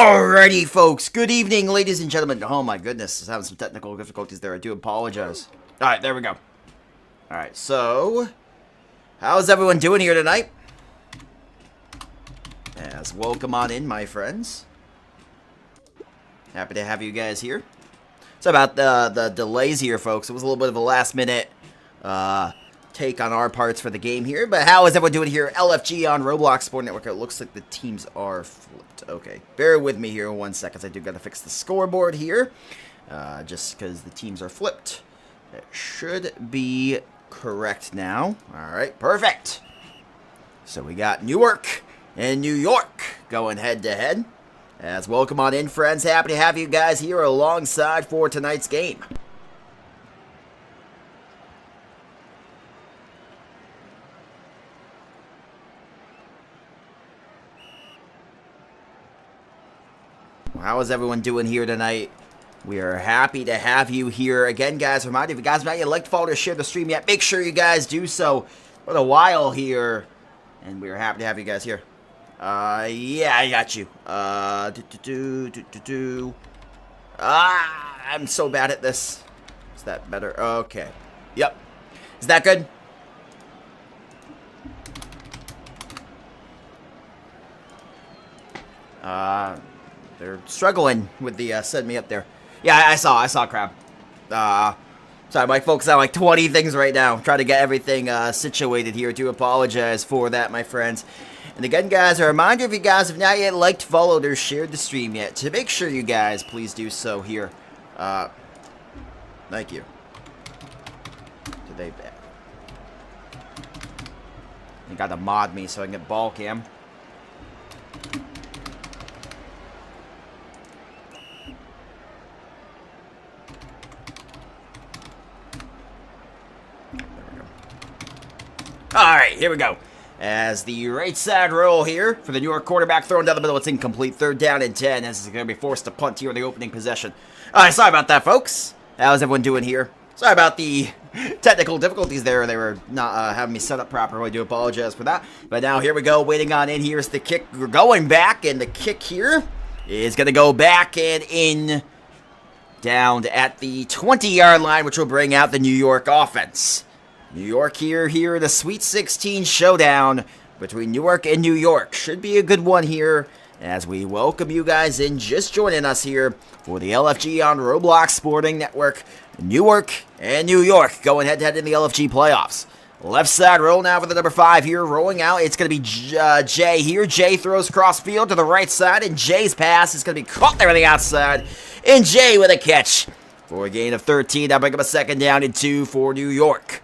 Alrighty, folks. Good evening, ladies and gentlemen. Oh my goodness, I was having some technical difficulties there. I do apologize. Alright, there we go. Alright, so how's everyone doing here tonight? Yes, welcome on in, my friends. Happy to have you guys here. So about the delays here, folks. It was a little bit of a last minute take on our parts for the game here. But how is everyone doing here? LFG on Roblox Sport Network. It looks like the teams are flipped. Okay, bear with me here 1 second. I do got to fix the scoreboard here. Just because the teams are flipped. It should be correct now. Alright, perfect. So we got Newark and New York going head to head. As welcome on in, friends. Happy to have you guys here alongside for tonight's game. How is everyone doing here tonight? We are happy to have you here. Again, guys, remind you, if you guys have not like to follow or share the stream yet, make sure you guys do so for a while here. And we are happy to have you guys here. Yeah, I got you. I'm so bad at this. Is that better? Okay. Yep. Is that good? They're struggling with the send me up there. Yeah, I saw crap. Sorry, my folks on like 20 things right now. Trying to get everything situated here. Do apologize for that, my friends. And again, guys, a reminder, if you guys have not yet liked, followed, or shared the stream yet, to make sure you guys please do so here. Thank you. You got to mod me so I can get ball cam. Alright, here we go. As the right side roll here for the New York quarterback, thrown down the middle, it's incomplete. 3rd down and 10, as is going to be forced to punt here in the opening possession. Alright, sorry about that, folks. How's everyone doing here? Sorry about the technical difficulties there. They were not having me set up properly. I do apologize for that. But now here we go, waiting on in. Here's the kick. We're going back, and the kick here is going to go back and in down at the 20-yard line, which will bring out the New York offense. New York here in the Sweet 16 showdown between Newark and New York. Should be a good one here as we welcome you guys in, just joining us here for the LFG on Roblox Sporting Network. Newark and New York going head-to-head in the LFG playoffs. Left side roll now for the number 5 here, rolling out. It's going to be Jay here. Jay throws cross field to the right side, and Jay's pass is going to be caught there on the outside. And Jay with a catch for a gain of 13. That'll bring up a 2nd down and 2 for New York.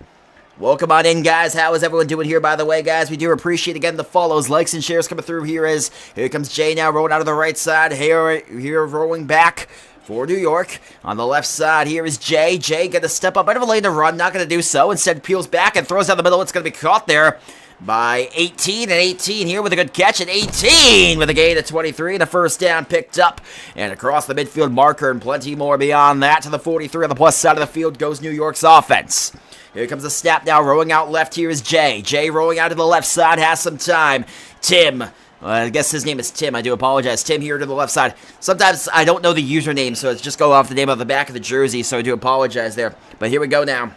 Welcome on in, guys. How is everyone doing here, by the way, guys? We do appreciate, again, the follows, likes, and shares coming through here as here comes Jay now rolling out of the right side. Here rolling back for New York. On the left side, here is Jay. Jay going to step up. Bit of a lane to run. Not going to do so. Instead, peels back and throws down the middle. It's going to be caught there by 18. And 18 here with a good catch. And 18 with a gain of 23. And a 1st down picked up. And across the midfield marker and plenty more beyond that. To the 43 on the plus side of the field goes New York's offense. Here comes the snap now, rolling out left here is Jay. Jay rolling out to the left side, has some time. Tim, I guess his name is Tim, I do apologize. Tim here to the left side. Sometimes I don't know the username, so it's just go off the name of the back of the jersey, so I do apologize there. But here we go now.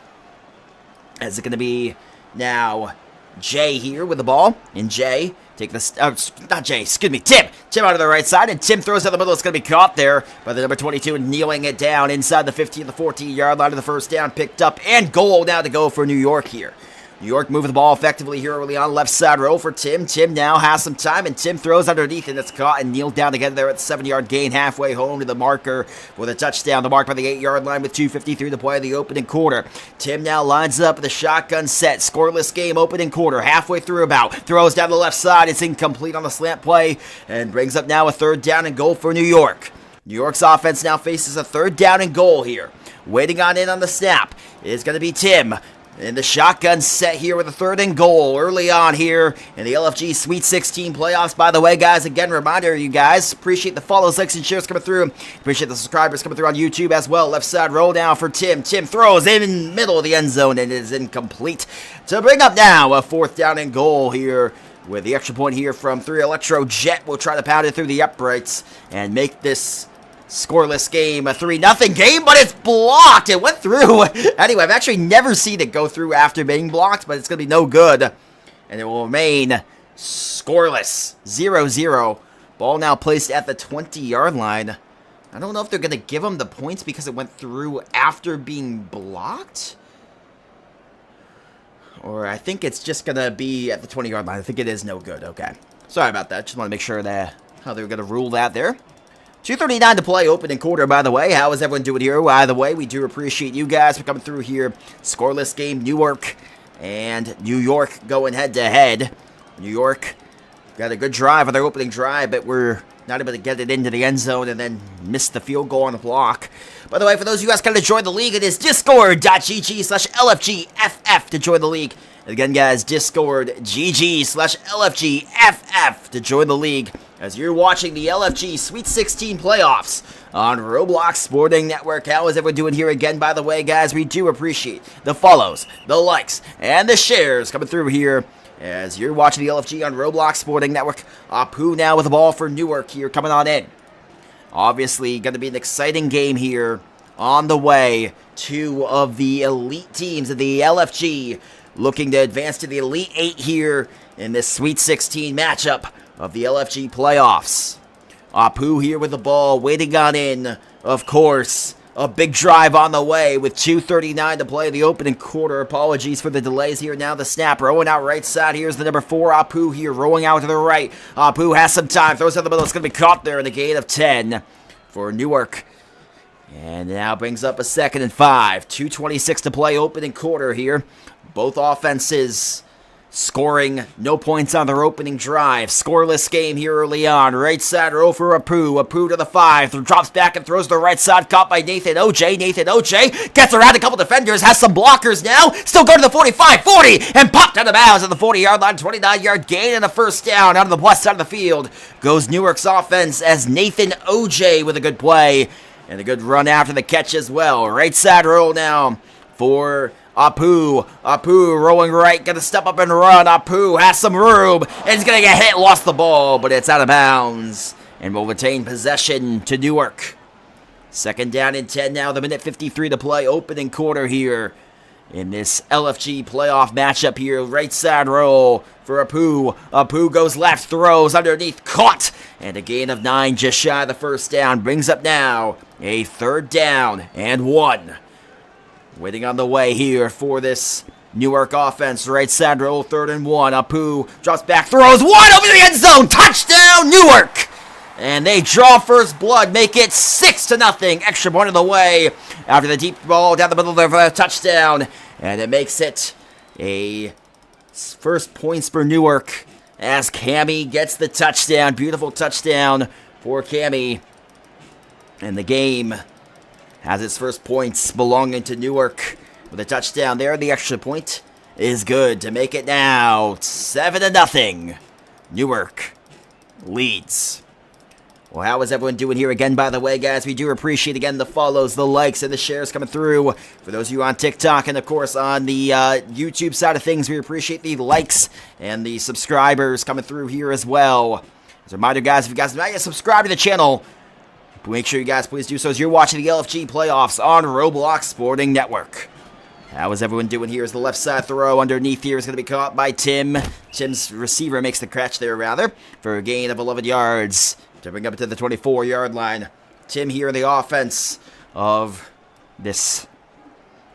As it's going to be now Jay here with the ball. And Jay, take this, not Jay, excuse me, Tim. Tim out of the right side, and Tim throws down the middle. It's going to be caught there by the number 22 and kneeling it down inside the 15, the 14-yard line of the 1st down. Picked up and goal now to go for New York here. New York moving the ball effectively here early on. Left side row for Tim. Tim now has some time, and Tim throws underneath, and it's caught and kneeled down together there at the 7-yard gain, halfway home to the marker for the touchdown. The mark by the 8-yard line with 2:53 to play in the opening quarter. Tim now lines up the shotgun set. Scoreless game, opening quarter, halfway through about. Throws down the left side. It's incomplete on the slant play, and brings up now a 3rd down and goal for New York. New York's offense now faces a 3rd down and goal here. Waiting on in on the snap is going to be Tim. And the shotgun set here with a 3rd and goal early on here in the LFG Sweet 16 playoffs. By the way, guys, again, reminder, you guys, appreciate the follows, likes, and shares coming through. Appreciate the subscribers coming through on YouTube as well. Left side roll down for Tim. Tim throws in the middle of the end zone, and it is incomplete. To bring up now a 4th down and goal here with the extra point here from 3 Electro Jet. Will try to pound it through the uprights and make this scoreless game a 3-0 game, but it's blocked. It went through. Anyway, I've actually never seen it go through after being blocked, but it's going to be no good. And it will remain scoreless. 0-0. Ball now placed at the 20-yard line. I don't know if they're going to give him the points because it went through after being blocked. Or I think it's just going to be at the 20-yard line. I think it is no good. Okay. Sorry about that. Just want to make sure that how they were going to rule that there. 2:39 to play, opening quarter, by the way. How is everyone doing here? By the way, we do appreciate you guys for coming through here. Scoreless game, Newark and New York going head-to-head. New York got a good drive on their opening drive, but we're not able to get it into the end zone and then missed the field goal on the block. By the way, for those of you guys kind of join the league, it is discord.gg/LFGFF to join the league. And again, guys, discord.gg/LFGFF to join the league as you're watching the LFG Sweet 16 playoffs on Roblox Sporting Network. How is everyone doing here again? By the way, guys, we do appreciate the follows, the likes, and the shares coming through here as you're watching the LFG on Roblox Sporting Network. Apu now with the ball for Newark here coming on in. Obviously, going to be an exciting game here on the way. 2 of the elite teams of the LFG looking to advance to the Elite 8 here in this Sweet 16 matchup of the LFG playoffs. Apu here with the ball, waiting on in, of course. A big drive on the way with 2:39 to play the opening quarter. Apologies for the delays here. Now the snap rolling out right side. Here's the number 4, Apu here, rolling out to the right. Apu has some time, throws out the middle. It's going to be caught there in the gain of 10 for Newark. And now brings up a 2nd and 5. 2:26 to play, opening quarter here. Both offenses scoring no points on their opening drive. Scoreless game here early on. Right side row for Apu. Apu to the 5. Drops back and throws to the right side. Caught by Nathan OJ. Nathan OJ gets around a couple defenders. Has some blockers now. Still going to the 45, 40. And popped out of bounds at the 40-yard line. 29-yard gain and a first down out of the west side of the field. Goes Newark's offense as Nathan OJ with a good play. And a good run after the catch as well. Right side roll now for Apu. Apu rolling right, gonna step up and run. Apu has some room, and he's gonna get hit, lost the ball, but it's out of bounds, and will retain possession to Newark. 2nd down and 10 now, the minute 53 to play, opening quarter here in this LFG playoff matchup here. Right side roll for Apu. Apu goes left, throws underneath, caught, and a gain of 9 just shy of the first down. Brings up now a 3rd down and 1. Waiting on the way here for this Newark offense. Right side roll, 3rd and 1. Apu drops back, throws wide over the end zone. Touchdown, Newark! And they draw first blood, make it 6-0. Extra point of the way after the deep ball down the middle of the touchdown. And it makes it a first points for Newark as Cammy gets the touchdown. Beautiful touchdown for Cammy. And the game has its first points belonging to Newark with a touchdown there. The extra point is good to make it now 7-0. Newark leads. Well, how is everyone doing here again, by the way, guys? We do appreciate, again, the follows, the likes, and the shares coming through. For those of you on TikTok and, of course, on the YouTube side of things, we appreciate the likes and the subscribers coming through here as well. As a reminder, guys, if you guys have not yet subscribed to the channel, make sure you guys please do so as you're watching the LFG playoffs on Roblox Sporting Network. How is everyone doing here as the left side throw underneath here is going to be caught by Tim. Tim's receiver makes the catch there, rather, for a gain of 11 yards to bring up to the 24-yard line. Tim here in the offense of this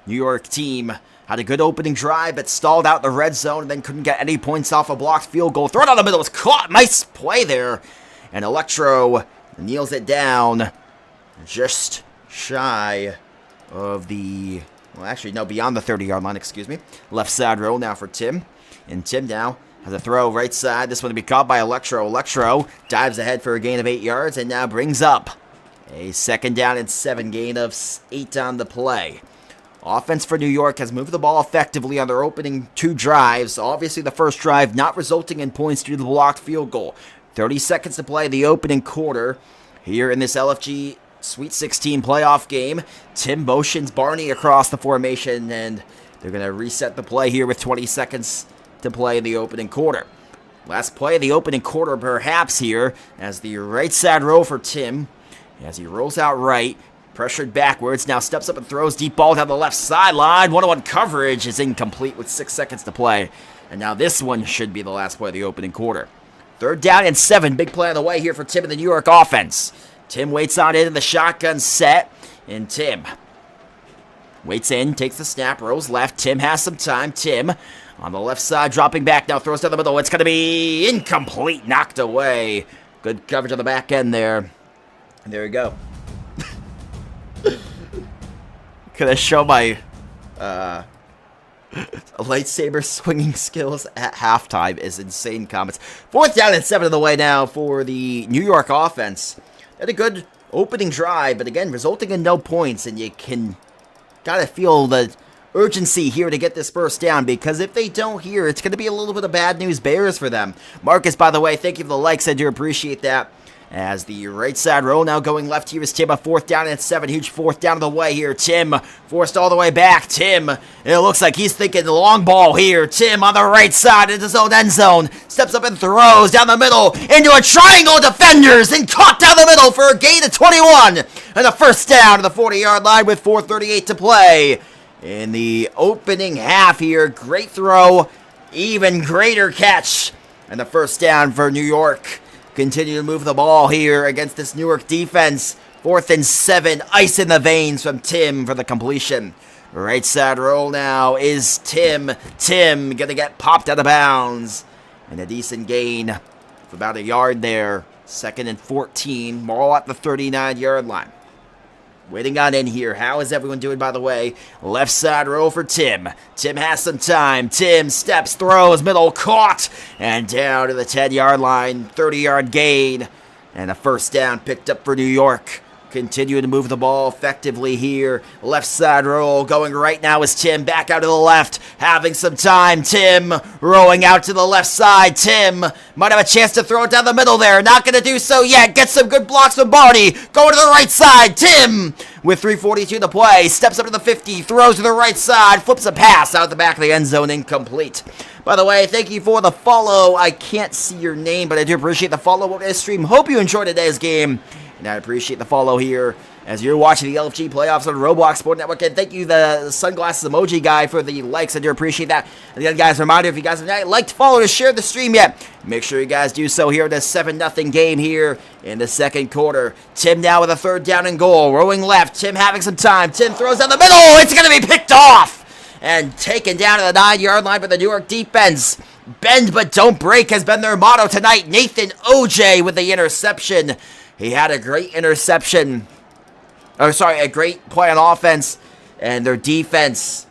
New York team had a good opening drive, but stalled out in the red zone and then couldn't get any points off a blocked field goal. Throw it down the middle was caught. Nice play there. And Electro kneels it down just shy of the, well, actually, no, beyond the 30-yard line, excuse me. Left side roll now for Tim. And Tim now has a throw right side. This one to be caught by Electro. Electro dives ahead for a gain of 8 yards and now brings up a 2nd down and 7, gain of 8 on the play. Offense for New York has moved the ball effectively on their opening 2 drives. Obviously, the first drive not resulting in points due to the blocked field goal. 30 seconds to play the opening quarter here in this LFG Sweet 16 playoff game. Tim motions Barney across the formation, and they're going to reset the play here with 20 seconds to play in the opening quarter. Last play of the opening quarter perhaps here as the right side roll for Tim. As he rolls out right, pressured backwards, now steps up and throws deep ball down the left sideline. 1-on-1 coverage is incomplete with 6 seconds to play. And now this one should be the last play of the opening quarter. 3rd down and 7. Big play on the way here for Tim and the New York offense. Tim waits on in the shotgun set. And Tim waits in, takes the snap, rolls left. Tim has some time. Tim on the left side, dropping back now, throws down the middle. It's going to be incomplete, knocked away. Good coverage on the back end there. And there we go. Could I show my lightsaber swinging skills at halftime is insane comments. 4th down and 7 on the way now for the New York offense. Had a good opening drive, but again, resulting in no points, and you can gotta feel the urgency here to get this first down, because if they don't here, it's going to be a little bit of bad news bears for them. Marcus, by the way, thank you for the likes. I do appreciate that. As the right side roll now going left here is Tim. A 4th down and 7. Huge 4th down of the way here. Tim forced all the way back. Tim, it looks like he's thinking the long ball here. Tim on the right side into his own end zone. Steps up and throws down the middle into a triangle of defenders and caught down the middle for a gain of 21. And a first down to the 40-yard line with 4:38 to play. In the opening half here, great throw, even greater catch. And the first down for New York. Continue to move the ball here against this Newark defense. 4th and 7, ice in the veins from Tim for the completion. Right side roll now is Tim. Tim gonna get popped out of bounds. And a decent gain of about a yard there. 2nd and 14, ball at the 39-yard line. Waiting on in here. How is everyone doing, by the way? Left side roll for Tim. Tim has some time. Tim steps, throws, middle, caught, and down to the 10-yard line. 30-yard gain, and a first down picked up for New York. Continue to move the ball effectively here. Left side roll going right now is Tim. Back out to the left. Having some time. Tim rolling out to the left side. Tim might have a chance to throw it down the middle there. Not going to do so yet. Gets some good blocks from Barney. Going to the right side. Tim with 3:42 to play. Steps up to the 50. Throws to the right side. Flips a pass out the back of the end zone. Incomplete. By the way, thank you for the follow. I can't see your name, but I do appreciate the follow of this stream. Hope you enjoyed today's game. And I appreciate the follow here as you're watching the LFG playoffs on Roblox Sport Network. And thank you, the sunglasses emoji guy, for the likes. I do appreciate that. And again, guys, reminder, if you guys have not liked, follow, or share the stream yet, make sure you guys do so here in this 7-0 game here in the second quarter. Tim now with a 3rd down and goal. Rolling left. Tim having some time. Tim throws down the middle. It's going to be picked off and taken down to the 9-yard line by the New York defense. Bend but don't break has been their motto tonight. Nathan OJ with the interception. He had a great interception. A great play on offense. And their defense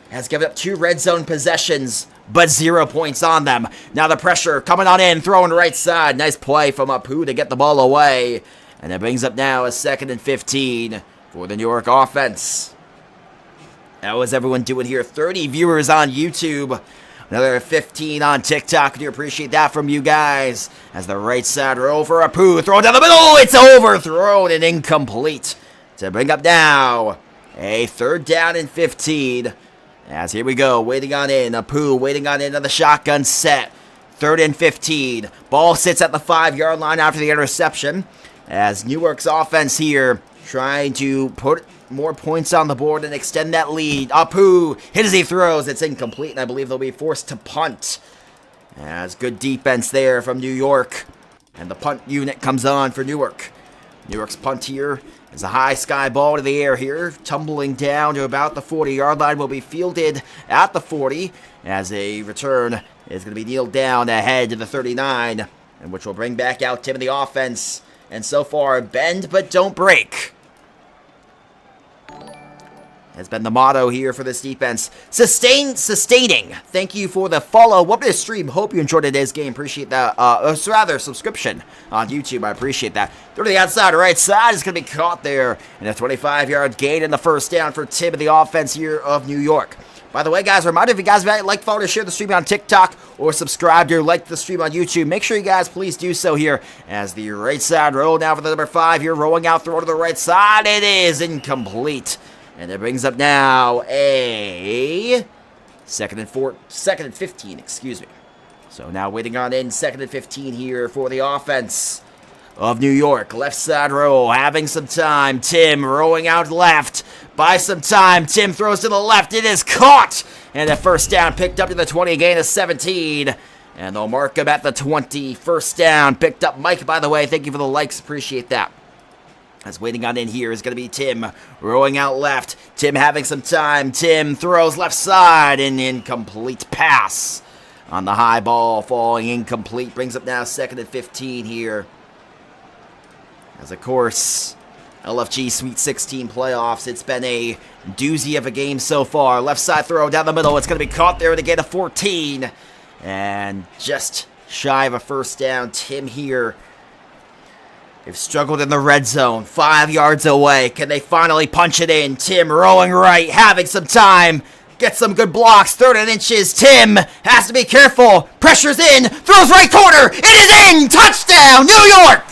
has given up 2 red zone possessions, but 0 points on them. Now the pressure coming on in, throwing right side. Nice play from Apu to get the ball away. And it brings up now a 2nd and 15 for the New York offense. How is everyone doing here? 30 viewers on YouTube. Another 15 on TikTok. I do appreciate that from you guys. As the right side roll for Apu. Throw down the middle. It's overthrown and incomplete. To bring up now a 3rd down and 15. As here we go. Waiting on in. Apu waiting on in on the shotgun set. 3rd and 15. Ball sits at the 5-yard line after the interception. As Newark's offense here trying to put more points on the board and extend that lead. Apu hit as he throws. It's incomplete, and I believe they'll be forced to punt. As good defense there from New York. And the punt unit comes on for Newark. Newark's punt here is a high sky ball to the air here. Tumbling down to about the 40-yard line. Will be fielded at the 40. As a return is going to be kneeled down ahead to the 39. And which will bring back out Tim in the offense. And so far, bend but don't break has been the motto here for this defense. Sustaining. Thank you for the follow. Welcome to the stream. Hope you enjoyed today's game. Appreciate that. Subscription on YouTube. I appreciate that. Through to the outside, right side is going to be caught there. And a 25-yard gain in the first down for Tim in the offense here of New York. By the way, guys, reminder, if you guys like, follow, to share the stream on TikTok or subscribe to like the stream on YouTube, make sure you guys please do so here as the right side roll now for the number 5 here, rolling out, throw to the right side. It is incomplete. And it brings up now a 2nd and 15, excuse me. So now waiting on in, 2nd and 15 here for the offense of New York. Left side row, having some time. Tim rolling out left. Buy some time. Tim throws to the left. It is caught. And a first down picked up to the 20, gain of 17. And they'll mark him at the 20. First down picked up. Mike, by the way, thank you for the likes. Appreciate that. As waiting on in here is going to be Tim rolling out left. Tim having some time. Tim throws left side. An incomplete pass on the high ball, falling incomplete. Brings up now 2nd and 15 here. As, of course, LFG Sweet 16 playoffs, it's been a doozy of a game so far. Left side throw down the middle. It's going to be caught there to get a 14. And just shy of a first down. Tim here, they've struggled in the red zone. 5 yards away. Can they finally punch it in? Tim rolling right, having some time. Get some good blocks, 3rd and inches. Tim has to be careful. Pressure's in, throws right corner. It is in, touchdown, New York!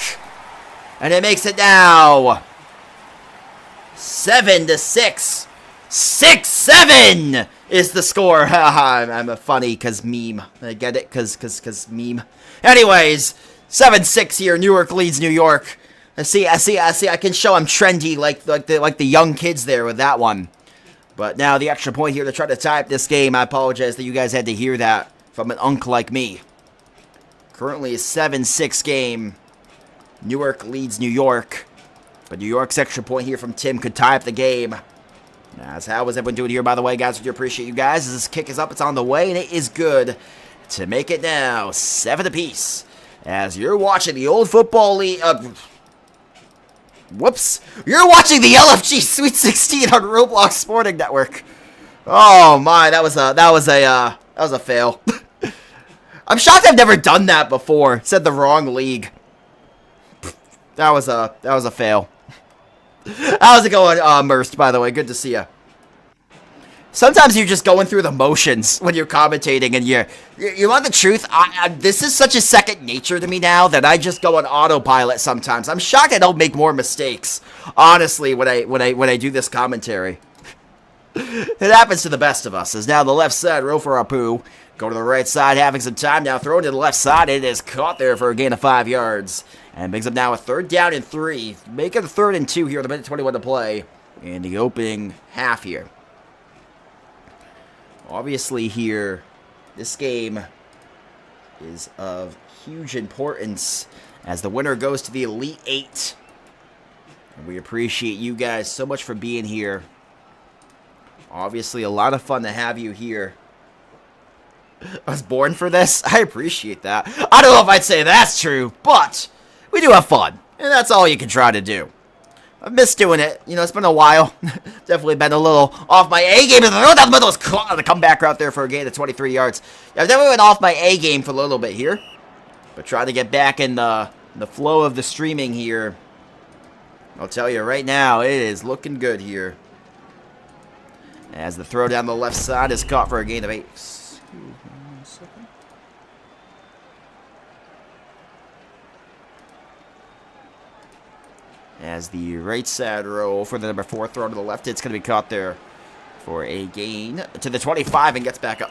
And it makes it now 7-6. 6-7 is the score. I'm a funny because meme. I get it, because meme. Anyways, 7-6 here. Newark leads New York. I see. I can show I'm trendy like the young kids there with that one. But now the extra point here to try to tie up this game. I apologize that you guys had to hear that from an unk like me. Currently a 7-6 game. Newark leads New York. But New York's extra point here from Tim could tie up the game. As how is everyone doing here, by the way, guys? We do appreciate you guys. As this kick is up, it's on the way, and it is good to make it now 7 apiece. As you're watching the old football league... Whoops. You're watching the LFG Sweet 16 on Roblox Sporting Network. Oh my, that was a fail. I'm shocked I've never done that before. Said the wrong league. That was a fail. How's it going, Merst, by the way? Good to see you. Sometimes you're just going through the motions when you're commentating, and you want the truth? This is such a second nature to me now that I just go on autopilot sometimes. I'm shocked I don't make more mistakes, honestly, when I do this commentary. It happens to the best of us. As now the left side row for Apu. Go to the right side, having some time now. Throw it to the left side. It is caught there for a gain of 5 yards. And brings up now a 3rd down and 3. Make it a 3rd and 2 here with a minute 21 to play in the opening half here. Obviously here, this game is of huge importance as the winner goes to the Elite 8. And we appreciate you guys so much for being here. Obviously a lot of fun to have you here. I was born for this. I appreciate that. I don't know if I'd say that's true, but we do have fun. And that's all you can try to do. I've missed doing it. You know, it's been a while. Definitely been a little off my A game. The throw down the middle is caught. The comeback route there for a gain of 23 yards. I've definitely been off my A game for a little bit here. But trying to get back in the flow of the streaming here. I'll tell you right now, it is looking good here. As the throw down the left side is caught for a gain of 8. Excuse me 1 second. As the right side row for the number 4 throw to the left, it's going to be caught there for a gain to the 25 and gets back up.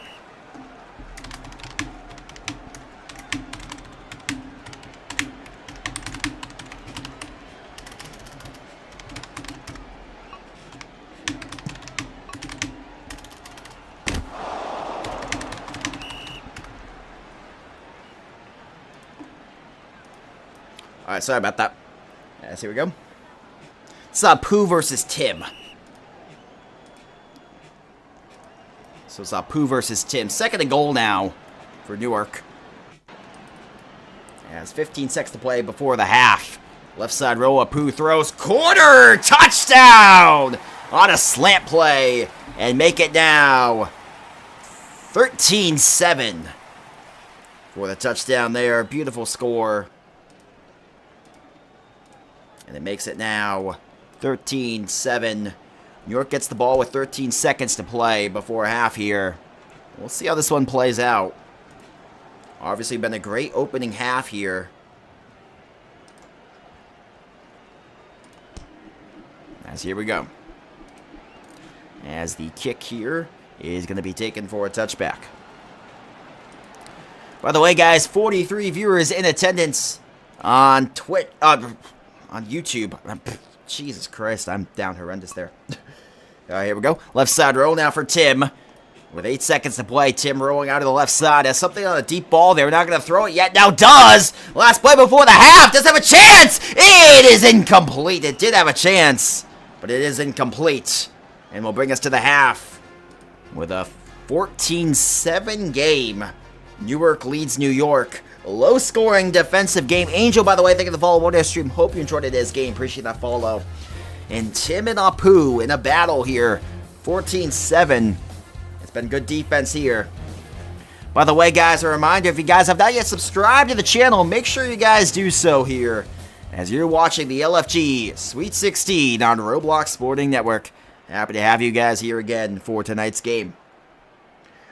All right, sorry about that. Yes, here we go. It's Pooh versus Tim. So it's Pooh versus Tim. 2nd and goal now for Newark. As 15 seconds to play before the half. Left side row, Pooh throws. Corner! Touchdown! On a slant play. And make it now 13-7 for the touchdown there. Beautiful score. And it makes it now 13-7. New York gets the ball with 13 seconds to play before half here. We'll see how this one plays out. Obviously been a great opening half here. As here we go. As the kick here is going to be taken for a touchback. By the way, guys, 43 viewers in attendance on on YouTube. Jesus Christ, I'm down horrendous there. All right, here we go. Left side roll now for Tim. With 8 seconds to play, Tim rolling out to the left side. Has something on a deep ball there. Not going to throw it yet. Now does. Last play before the half. Does have a chance. It is incomplete. It did have a chance, but it is incomplete. And will bring us to the half with a 14-7 game. Newark leads New York. Low-scoring defensive game. Angel, by the way, thank you for the follow on this stream. Hope you enjoyed today's game. Appreciate that follow. And Tim and Apu in a battle here. 14-7. It's been good defense here. By the way, guys, a reminder, if you guys have not yet subscribed to the channel, make sure you guys do so here as you're watching the LFG Sweet 16 on Roblox Sporting Network. Happy to have you guys here again for tonight's game.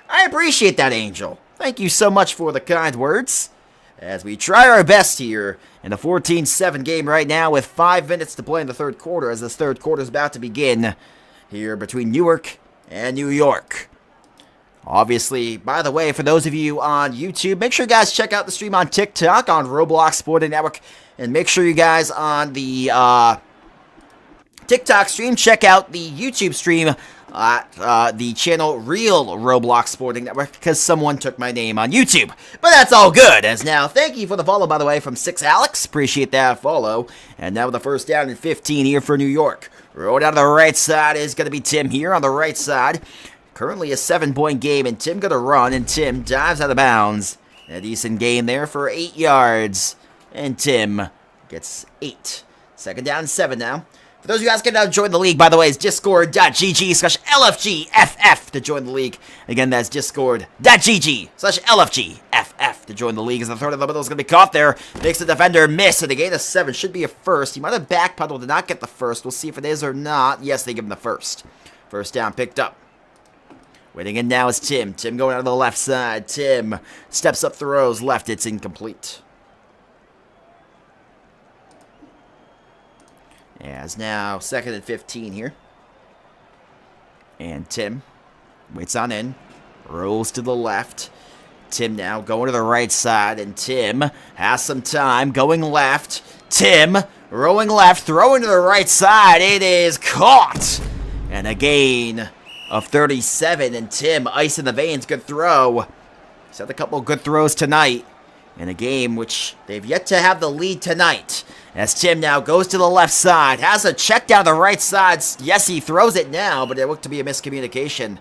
I appreciate that, Angel. Thank you so much for the kind words. As we try our best here in the 14-7 game right now with 5 minutes to play in the third quarter as this third quarter is about to begin here between Newark and New York. Obviously, by the way, for those of you on YouTube, make sure you guys check out the stream on TikTok on Roblox Sporting Network. And make sure you guys on the TikTok stream check out the YouTube stream at the channel Real Roblox Sporting Network because someone took my name on YouTube. But that's all good. As now, thank you for the follow, by the way, from 6 Alex. Appreciate that follow. And now with the first down and 15 here for New York. Roll down to the right side is going to be Tim here on the right side. Currently a 7-point game, and Tim going to run, and Tim dives out of bounds. A decent game there for 8 yards. And Tim gets 8. Second down and 7 now. For those of you guys can now join the league, by the way, it's discord.gg/LFGFF to join the league. Again, that's discord.gg/LFGFF to join the league. As the throw to the middle is going to be caught there. Makes the defender miss, and the gain of 7 should be a first. He might have backpedaled to not get the first. We'll see if it is or not. Yes, they give him the first. First down picked up. Waiting in now is Tim. Tim going out of the left side. Tim steps up, throws left. It's incomplete. As now, second and 15 here. And Tim waits on in. Rolls to the left. Tim now going to the right side. And Tim has some time going left. Tim rolling left, throwing to the right side. It is caught. And a gain of 37. And Tim, ice in the veins. Good throw. He's had a couple of good throws tonight in a game which they've yet to have the lead tonight. As Tim now goes to the left side, has a check down the right side. Yes, he throws it now, but it looked to be a miscommunication,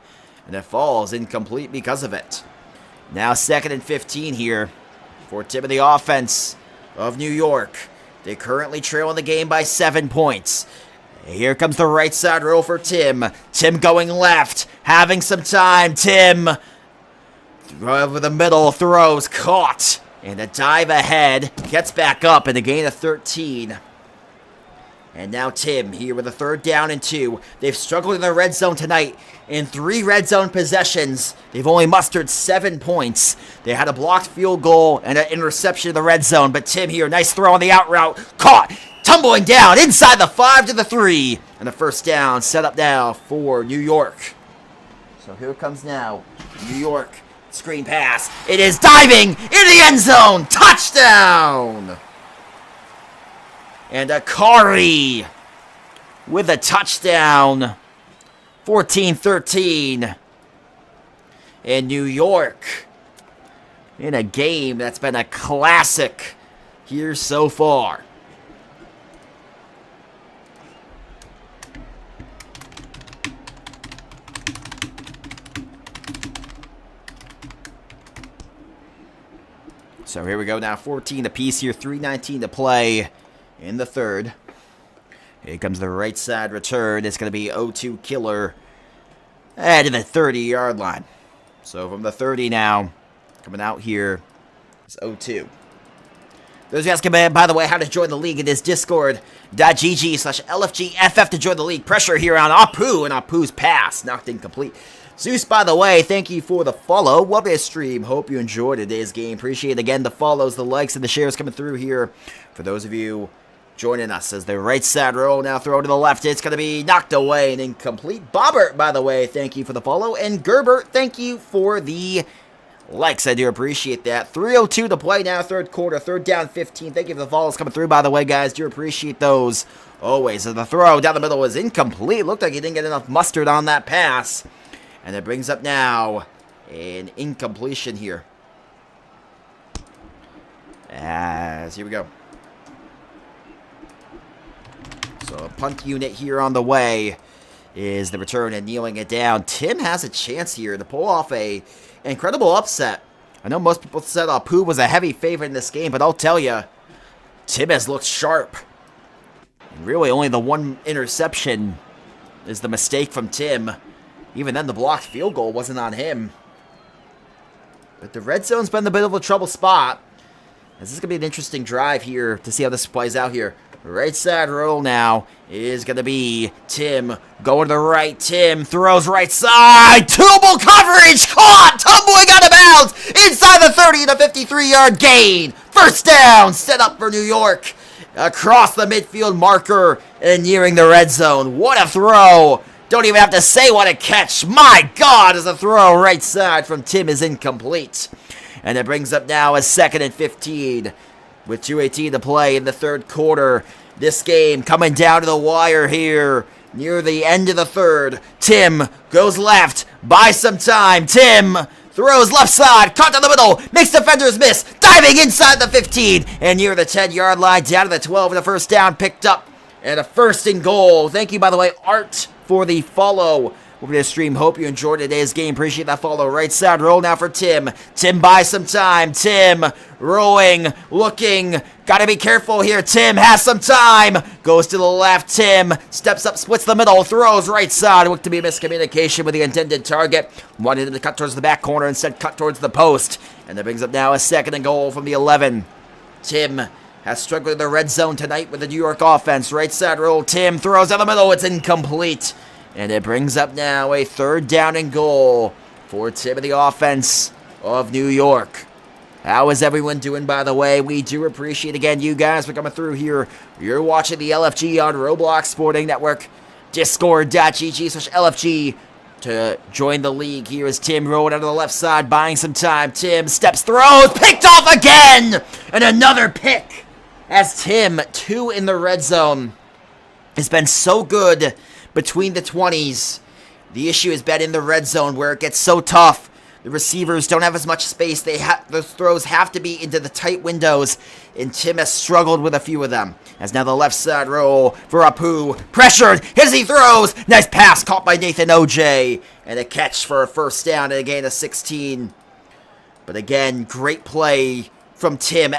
and it falls incomplete because of it. Now second and 15 here for Tim and the offense of New York. They currently trail in the game by 7 points. Here comes the right side roll for Tim. Tim going left, having some time. Tim over the middle, throws, caught. And a dive ahead, gets back up, and a gain of 13. And now Tim here with a third down and 2. They've struggled in the red zone tonight. In 3 red zone possessions, they've only mustered 7 points. They had a blocked field goal and an interception in the red zone. But Tim here, nice throw on the out route. Caught, tumbling down inside the 5 to the 3. And a first down set up now for New York. So here comes now New York. Screen pass. It is diving in the end zone. Touchdown! And Akari with a touchdown. 14-13. In New York. In a game that's been a classic here so far. So here we go now, 14 apiece here, 3:19 to play in the third. Here comes the right side return. It's going to be 0-2 killer at the 30-yard line. So from the 30 now, coming out here is 0-2. Those guys can, by the way, how to join the league. It is discord.gg/LFGFF to join the league. Pressure here on Apu, and Apu's pass knocked incomplete. Zeus, by the way, thank you for the follow. Love this stream. Hope you enjoyed today's game. Appreciate, again, the follows, the likes, and the shares coming through here. For those of you joining us as the right side roll now throw to the left. It's going to be knocked away and incomplete. Bobbert, by the way, thank you for the follow. And Gerbert, thank you for the likes. I do appreciate that. 3:02 to play now, third quarter, third down 15. Thank you for the follows coming through, by the way, guys. Do appreciate those. Always. So the throw down the middle was incomplete. Looked like he didn't get enough mustard on that pass. And it brings up now an incompletion here. As here we go. So a punt unit here on the way is the return and kneeling it down. Tim has a chance here to pull off an incredible upset. I know most people said Apu was a heavy favorite in this game, but I'll tell you, Tim has looked sharp. And really, only the one interception is the mistake from Tim. Even then, the blocked field goal wasn't on him. But the red zone's been a bit of a trouble spot. This is going to be an interesting drive here to see how this plays out here. Right side roll now is going to be Tim going to the right. Tim throws right side. Tuble coverage caught. Tumbling out of bounds inside the 30 to 53-yard gain. First down set up for New York. Across the midfield marker and nearing the red zone. What a throw. Don't even have to say what a catch. My God, as a throw right side from Tim is incomplete. And it brings up now a 2nd and 15 with 2:18 to play in the third quarter. This game coming down to the wire here near the end of the third. Tim goes left, buys some time. Tim throws left side, caught down the middle, makes defenders miss, diving inside the 15 and near the 10-yard line, down to the 12 and the first down picked up. And a 1st and goal. Thank you, by the way, Art, for the follow over the stream. Hope you enjoyed today's game. Appreciate that follow. Right side roll now for Tim. Tim buys some time. Tim rolling, looking. Got to be careful here. Tim has some time. Goes to the left. Tim steps up, splits the middle, throws right side. Looked to be a miscommunication with the intended target. Wanted him to cut towards the back corner, instead cut towards the post. And that brings up now a 2nd and goal from the 11. Tim has struggled in the red zone tonight with the New York offense. Right side roll. Tim throws down the middle. It's incomplete. And it brings up now a 3rd down and goal for Tim and the offense of New York. How is everyone doing, by the way? We do appreciate, again, you guys for coming through here. You're watching the LFG on Roblox Sporting Network. Discord.gg/LFG to join the league. Here is Tim rolling out of the left side, buying some time. Tim steps, throws, picked off again! And another pick as Tim, 2 in the red zone, has been so good between the 20s. The issue has been in the red zone where it gets so tough. The receivers don't have as much space. Those throws have to be into the tight windows, and Tim has struggled with a few of them. As now the left side roll for Apu. Pressured as he throws. Nice pass caught by Nathan OJ. And a catch for a first down and a gain of 16. But again, great play from Tim,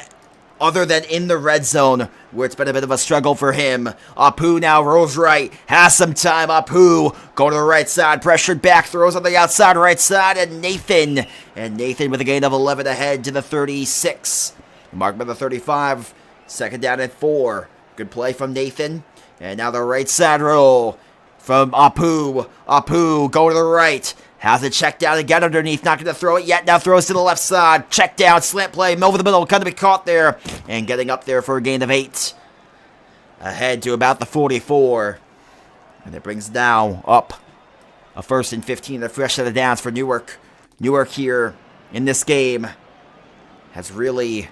other than in the red zone, where it's been a bit of a struggle for him. Apu now rolls right, has some time. Apu go to the right side, pressured back, throws on the outside right side, and Nathan with a gain of 11 ahead to the 36. Marked by the 35, 2nd down and 4. Good play from Nathan. And now the right side roll from Apu. Apu go to the right. Has it checked down again underneath. Not going to throw it yet. Now throws to the left side. Check down, slant play, over the middle. Going to be caught there. And getting up there for a gain of 8. Ahead to about the 44. And it brings now up a 1st and 15. The fresh set of downs for Newark. Newark here in this game has really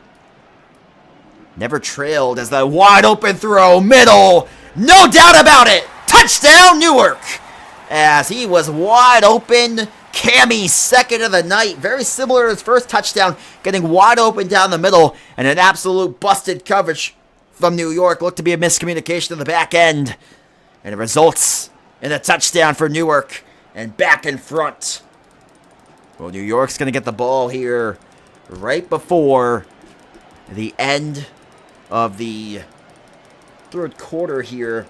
never trailed as the wide open throw. Middle. No doubt about it. Touchdown Newark. As he was wide open. Cammy's 2nd of the night. Very similar to his first touchdown. Getting wide open down the middle. And an absolute busted coverage from New York. Looked to be a miscommunication in the back end. And it results in a touchdown for Newark. And back in front. Well, New York's going to get the ball here right before the end of the third quarter here.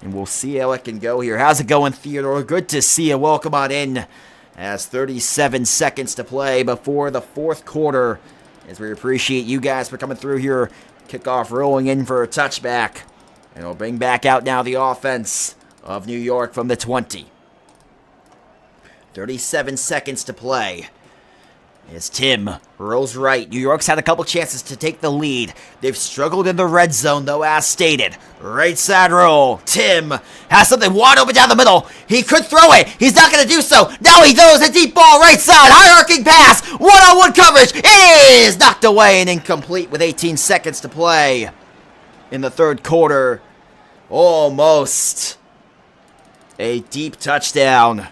And we'll see how it can go here. How's it going, Theodore? Good to see you. Welcome on in. As 37 seconds to play before the fourth quarter. As we appreciate you guys for coming through here. Kickoff rolling in for a touchback. And we'll bring back out now the offense of New York from the 20. 37 seconds to play. As Tim rolls right. New York's had a couple chances to take the lead. They've struggled in the red zone, though, as stated. Right side roll. Tim has something wide open down the middle. He could throw it. He's not going to do so. Now he throws a deep ball right side. High arcing pass. One-on-one coverage. It is knocked away and incomplete with 18 seconds to play in the third quarter. Almost a deep touchdown.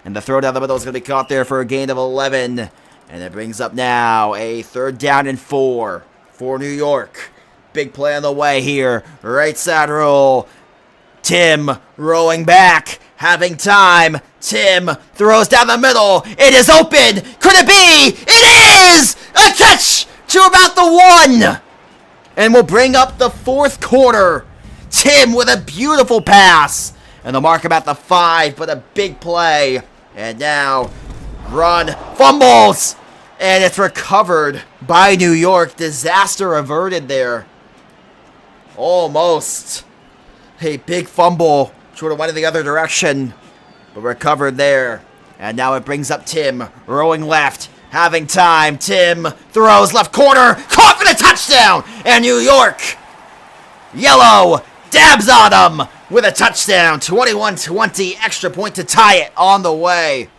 And the throw down the middle is going to be caught there for a gain of 11. And it brings up now a 3rd down and 4 for New York. Big play on the way here. Right side roll. Tim rolling back. Having time. Tim throws down the middle. It is open. Could it be? It is! A catch to about the 1. And we'll bring up the 4th quarter. Tim with a beautiful pass. And the mark about the 5, but a big play. And now, run, fumbles, and it's recovered by New York. Disaster averted there. Almost. A big fumble. Should have went in the other direction, but recovered there. And now it brings up Tim, rolling left, having time. Tim throws left corner, caught for the touchdown, and New York, yellow, dabs on him with a touchdown. 21-20, extra point to tie it on the way.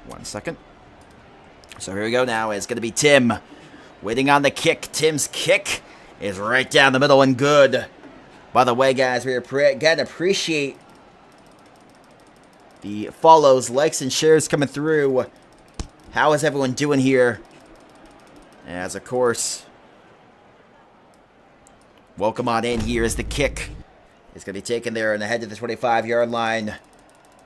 One second. So here we go now. It's going to be Tim waiting on the kick. Tim's kick is right down the middle and good. By the way, guys, we again appreciate the follows, likes, and shares coming through. How is everyone doing here? As, of course, welcome on in. Here is the kick. It's going to be taken there and ahead to the 25-yard line.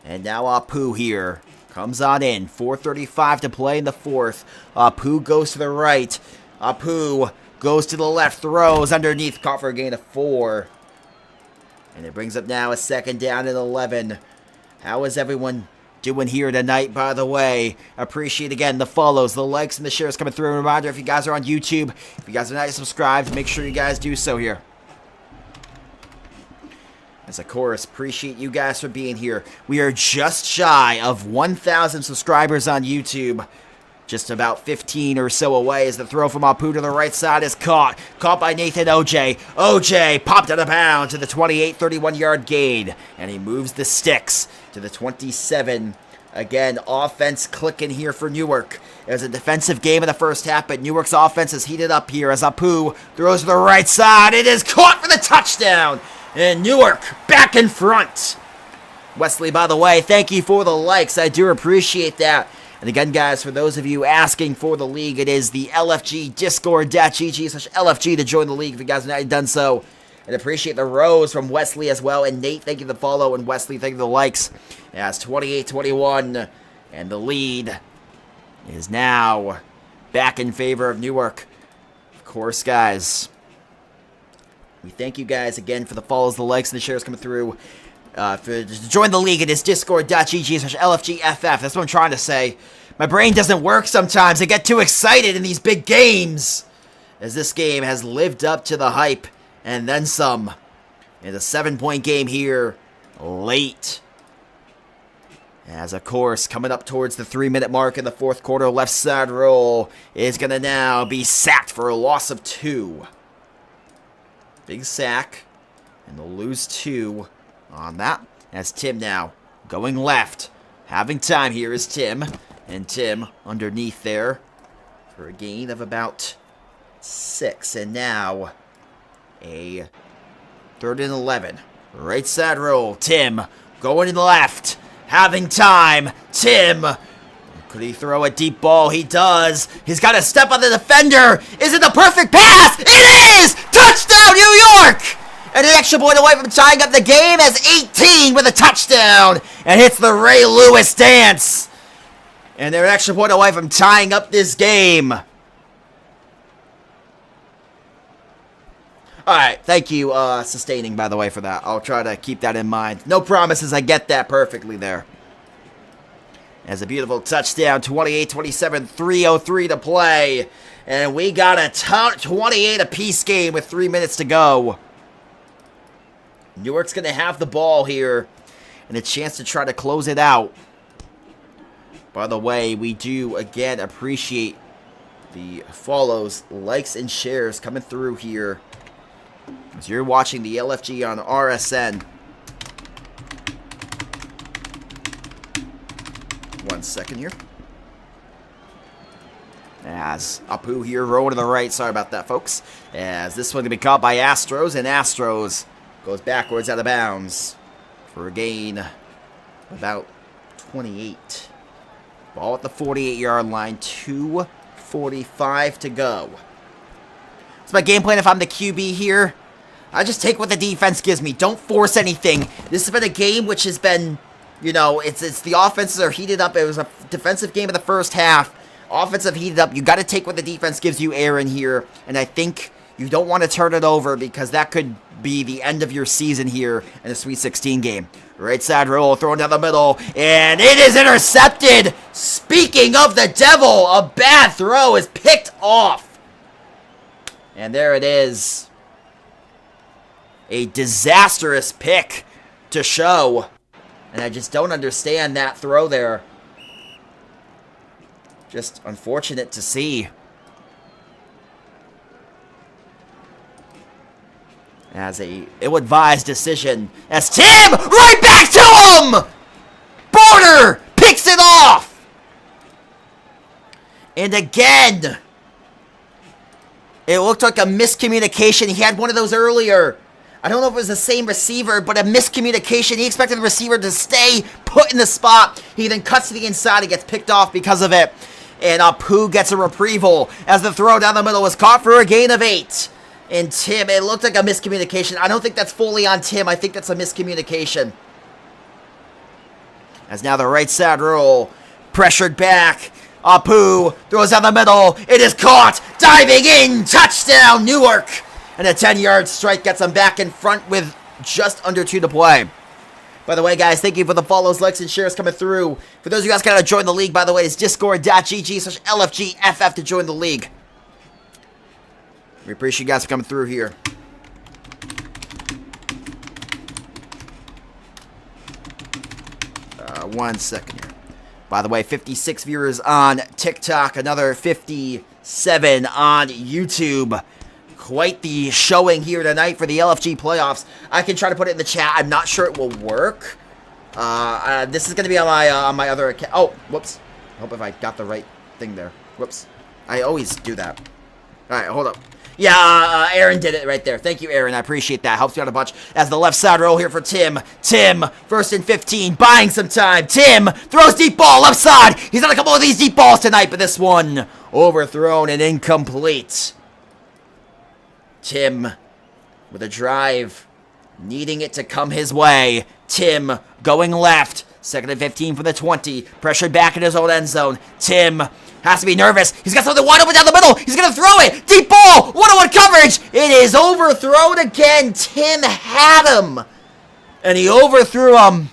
And now Apu here comes on in. 4:35 to play in the 4th. Apu goes to the right. Apu goes to the left. Throws underneath. Caught for a gain of 4. And it brings up now a 2nd down and 11. How is everyone doing here tonight, by the way? Appreciate, again, the follows, the likes, and the shares coming through. A reminder, if you guys are on YouTube, if you guys are not subscribed, make sure you guys do so here. As, of course, appreciate you guys for being here. We are just shy of 1,000 subscribers on YouTube. Just about 15 or so away as the throw from Apu to the right side is caught. Caught by Nathan OJ. OJ popped out of bounds to the 28, 31-yard gain. And he moves the sticks to the 27. Again, offense clicking here for Newark. It was a defensive game in the first half, but Newark's offense is heated up here as Apu throws to the right side. It is caught for the touchdown. And Newark back in front. Wesley, by the way, thank you for the likes. I do appreciate that. And again, guys, for those of you asking for the league, it is the LFG Discord.gg/LFG to join the league if you guys have not done so. And appreciate the rose from Wesley as well. And Nate, thank you for the follow. And Wesley, thank you for the likes. As 28-21. And the lead is now back in favor of Newark. Of course, guys, we thank you guys again for the follows, the likes, and the shares coming through. To join the league, it is discord.gg/LFGFF. That's what I'm trying to say. My brain doesn't work sometimes. I get too excited in these big games. As this game has lived up to the hype and then some. It's a 7-point game here late. As, of course, coming up towards the 3-minute mark in the 4th quarter, left side roll is going to now be sacked for a loss of 2. Big sack. And they'll lose 2 on that. As Tim now going left. Having time here is Tim. And Tim underneath there for a gain of about 6. And now a 3rd and 11. Right side roll. Tim going left. Having time. Tim. Could he throw a deep ball? He does. He's got to step on the defender. Is it the perfect pass? It is! Touchdown, New York! And an extra point away from tying up the game as 18 with a touchdown. And hits the Ray Lewis dance. And they're an extra point away from tying up this game. Alright, thank you, sustaining, by the way, for that. I'll try to keep that in mind. No promises, I get that perfectly there. As a beautiful touchdown, 28-27, 3:03 to play. And we got a 28 apiece game with 3 minutes to go. Newark's going to have the ball here and a chance to try to close it out. By the way, we do, again, appreciate the follows, likes, and shares coming through here as you're watching the LFG on RSN. 1 second here. As Apu here rolling to the right. Sorry about that, folks. As this one going to be caught by Astros, and Astros goes backwards out of bounds for a gain of about 28. Ball at the 48-yard line. 2:45 to go. It's my game plan if I'm the QB here. I just take what the defense gives me. Don't force anything. This has been a game which has been, you know, it's the offenses are heated up. It was a defensive game in the first half. Offensive heated up. You got to take what the defense gives you, Aaron, here. And I think you don't want to turn it over because that could be the end of your season here in a Sweet 16 game. Right side roll, thrown down the middle, and it is intercepted. Speaking of the devil, a bad throw is picked off. And there it is. A disastrous pick to show. And I just don't understand that throw there. Just unfortunate to see. As a ill-advised decision. As Tim, right back to him! Border picks it off! And again, it looked like a miscommunication. He had one of those earlier. I don't know if it was the same receiver, but a miscommunication. He expected the receiver to stay put in the spot. He then cuts to the inside and gets picked off because of it. And Apu gets a retrieval as the throw down the middle was caught for a gain of 8. And Tim, it looked like a miscommunication. I don't think that's fully on Tim. I think that's a miscommunication. As now the right side roll, pressured back. Apu throws down the middle. It is caught. Diving in. Touchdown, Newark. And a 10-yard strike gets them back in front with just under 2 to play. By the way, guys, thank you for the follows, likes, and shares coming through. For those of you guys got to join the league, by the way, it's discord.gg/LFGFF to join the league. We appreciate you guys for coming through here. One second here. By the way, 56 viewers on TikTok, another 57 on YouTube. Quite the showing here tonight for the LFG playoffs. I can try to put it in the chat. I'm not sure it will work. This is going to be on my other account. Oh, whoops. I hope if I got the right thing there. Whoops. I always do that. All right, hold up. Yeah, Aaron did it right there. Thank you, Aaron. I appreciate that. Helps you out a bunch. As the left side roll here for Tim. Tim, 1st and 15, buying some time. Tim throws deep ball left side. He's done a couple of these deep balls tonight, but this one overthrown and incomplete. Tim with a drive, needing it to come his way. Tim going left. 2nd and 15 for the 20. Pressured back in his own end zone. Tim has to be nervous. He's got something wide open down the middle. He's going to throw it. Deep ball. 1-on-1 coverage. It is overthrown again. Tim had him. And he overthrew him.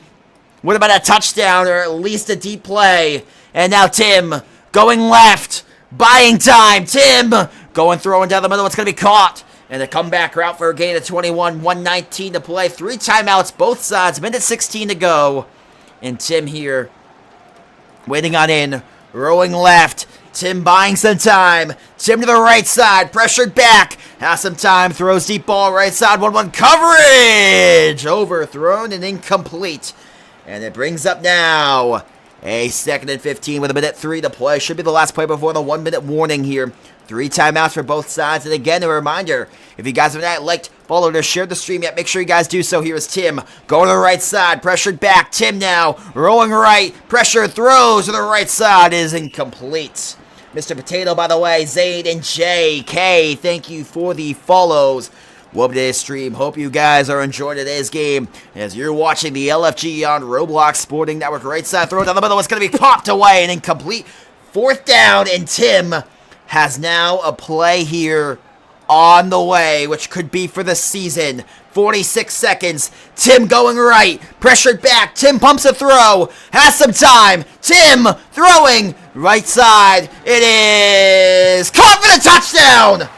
What about a touchdown or at least a deep play? And now Tim going left. Buying time. Tim going throwing down the middle. It's going to be caught. And a comeback route for a gain of 21. 1:19 to play. 3 timeouts, both sides. Minute 16 to go. And Tim here, waiting on in, rolling left. Tim buying some time. Tim to the right side, pressured back. Has some time, throws deep ball right side. 1-1 coverage. Overthrown and incomplete. And it brings up now a 2nd and 15 with a minute 3 to play. Should be the last play before the 1-minute warning here. 3 timeouts for both sides. And again, a reminder, if you guys have not liked, followed, or shared the stream yet, make sure you guys do so. Here is Tim going to the right side, pressured back. Tim now rolling right, pressure throws to the right side is incomplete. Mr. Potato, by the way, Zayd and JK, thank you for the follows. Welcome to today's stream. Hope you guys are enjoying today's game as you're watching the LFG on Roblox Sporting Network. Right side throw down the middle. It's going to be popped away and incomplete. 4th down, and Tim has now a play here on the way, which could be for the season. 46 seconds. Tim going right. Pressured back. Tim pumps a throw. Has some time. Tim throwing right side. It is caught for the touchdown.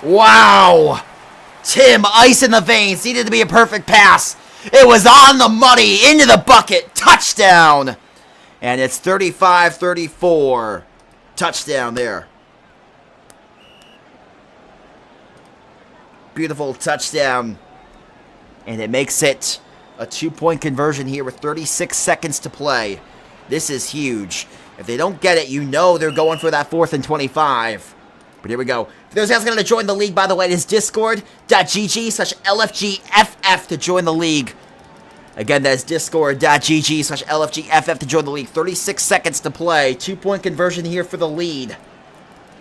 Wow. Tim, ice in the veins. Needed to be a perfect pass. It was on the money. Into the bucket. Touchdown. And it's 35-34. Touchdown there. Beautiful touchdown. And it makes it a 2-point conversion here with 36 seconds to play. This is huge. If they don't get it, you know they're going for that 4th and 25. But here we go. For those guys going to join the league, by the way, it is discord.gg/LFGFF to join the league. Again, that's discord.gg/LFGFF to join the league. 36 seconds to play. 2-point conversion here for the lead.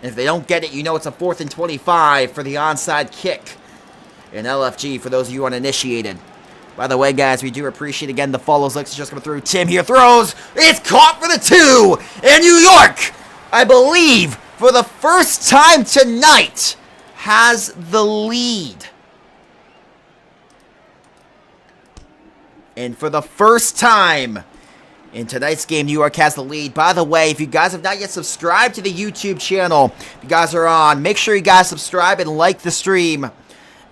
And if they don't get it, you know it's a 4th and 25 for the onside kick in LFG for those of you uninitiated. By the way, guys, we do appreciate, again, the follows, likes just coming through. Tim here throws. It's caught for the 2. And New York, I believe, for the first time tonight, has the lead. And for the first time in tonight's game, New York has the lead. By the way, if you guys have not yet subscribed to the YouTube channel, if you guys are on, make sure you guys subscribe and like the stream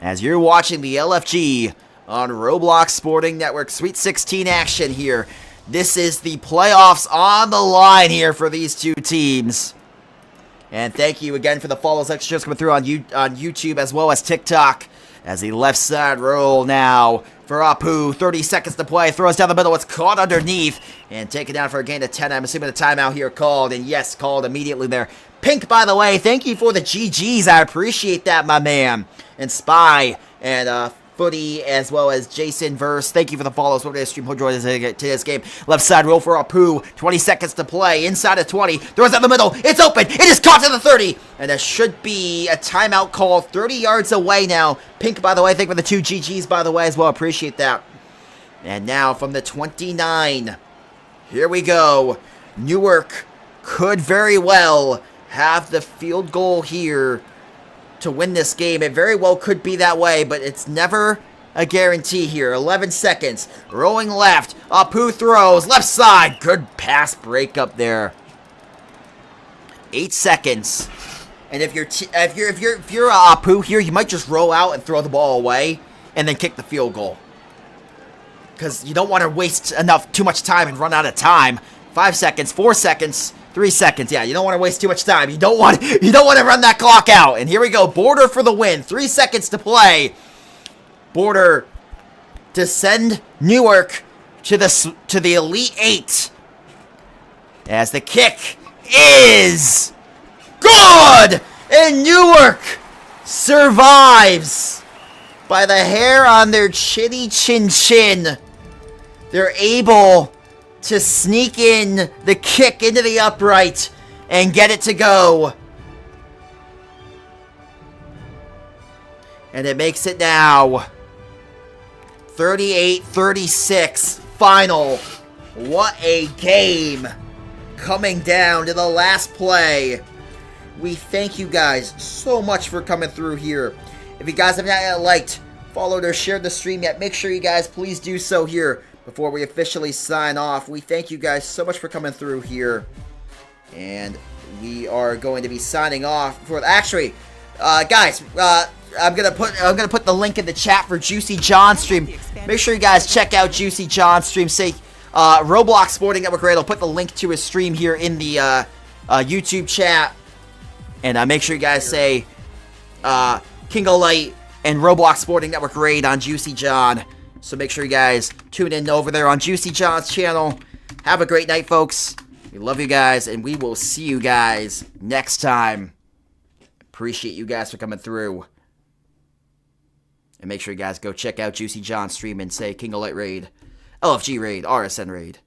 as you're watching the LFG on Roblox Sporting Network. Sweet 16 action here. This is the playoffs on the line here for these two teams. And thank you again for the follows, likes just coming through on YouTube as well as TikTok. As the left side roll now for Apu. 30 seconds to play. Throws down the middle. It's caught underneath. And taken down for a gain of 10. I'm assuming the timeout here called. And yes, called immediately there. Pink, by the way, thank you for the GGs. I appreciate that, my man. And Spy and Footy as well as Jason Verse. Thank you for the follows. Welcome to the stream. Hope you enjoyed today's game. Left side roll for Apu. 20 seconds to play. Inside of 20. Throws down the middle. It's open. It is caught to the 30. And there should be a timeout call 30 yards away now. Pink, by the way, thank you for the 2 GGs, by the way, as well. Appreciate that. And now from the 29. Here we go. Newark could very well have the field goal here to win this game. It very well could be that way, but it's never a guarantee here. 11 seconds. Rolling left. Apu throws. Left side. Good pass break up there. 8 seconds. And if you're Apu here, you might just roll out and throw the ball away and then kick the field goal. Because you don't want to waste too much time and run out of time. 5 seconds, 4 seconds, 3 seconds. Yeah, you don't want to waste too much time. You don't want to run that clock out. And here we go. Border for the win. 3 seconds to play. Border to send Newark to the Elite 8. As the kick is good! And Newark survives by the hair on their chinny chin. They're able to sneak in the kick into the upright and get it to go. And it makes it now 38-36 final. What a game. Coming down to the last play. We thank you guys so much for coming through here. If you guys have not yet liked, followed, or shared the stream yet, make sure you guys please do so here before we officially sign off. We thank you guys so much for coming through here. And we are going to be signing off for guys, I'm gonna put the link in the chat for Juicy John's stream. Make sure you guys check out Juicy John's stream. Say Roblox Sporting Network Raid. I'll put the link to his stream here in the YouTube chat. And make sure you guys say Kingo and Roblox Sporting Network Raid on Juicy John. So make sure you guys tune in over there on Juicy John's channel. Have a great night, folks. We love you guys, and we will see you guys next time. Appreciate you guys for coming through. And make sure you guys go check out Juicy John's stream and say Kingo Raid, LFG Raid, RSN Raid.